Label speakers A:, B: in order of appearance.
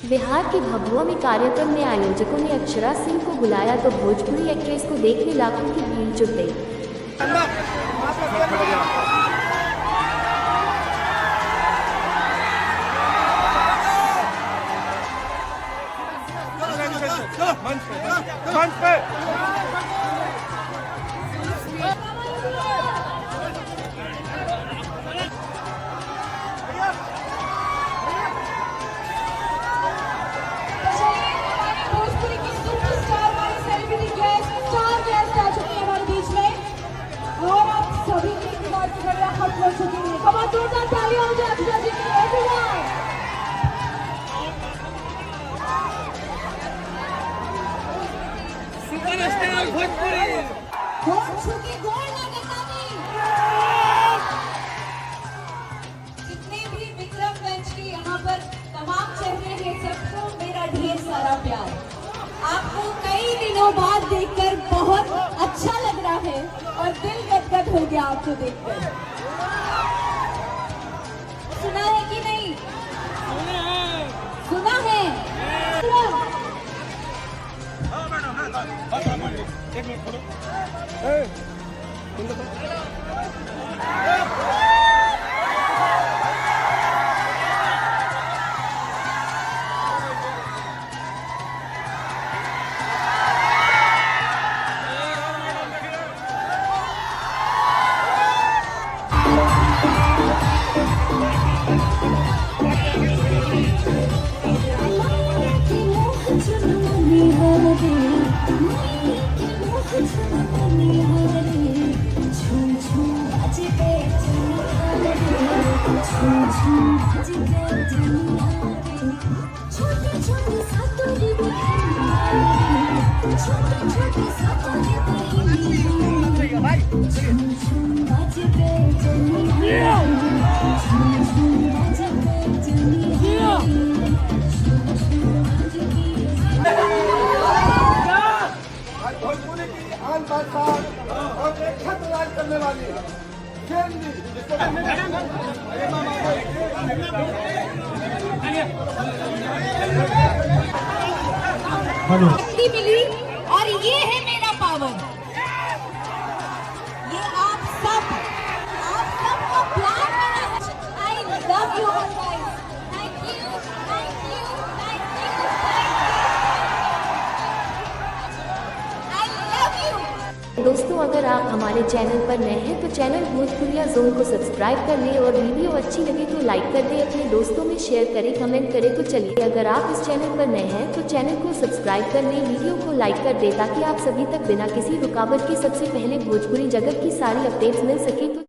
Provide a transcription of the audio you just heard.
A: बिहार के भभुआ में कार्यक्रम में आयोजकों ने अक्षरा सिंह को बुलाया तो भोजपुरी एक्ट्रेस को देखने लाखों की भीड़ जुट गई।
B: मंच पे
C: जितने भी विक्रम बेंच के यहाँ पर तमाम चेहरे हैं, सबको मेरा ढेर सारा प्यार। आपको कई दिनों बाद देखकर बहुत अच्छा लग रहा है और दिल गदगद हो गया आपको देखकर। सुना है कि नहीं? सुना है।
B: भोजपुरी की आन बादशाह और एक छत राज करने वाली
C: शक्ति मिली और ये है मेरा पावर। ये आप सबका प्यार मिला। I love you all guys. Thank you, thank you, thank you, I love you.
A: दोस्तों, अगर आप हमारे चैनल पर नए हैं तो चैनल भोजपुरिया जोन को सब्सक्राइब कर लें और वीडियो अच्छी लगे तो लाइक कर दें, अपने दोस्तों में शेयर करें, कमेंट करें। तो चलिए, अगर आप इस चैनल पर नए हैं तो चैनल को सब्सक्राइब कर लें, वीडियो को लाइक कर दें ताकि आप सभी तक बिना किसी रुकावट के सबसे पहले भोजपुरी जगत की सारी अपडेट्स मिल सके। तो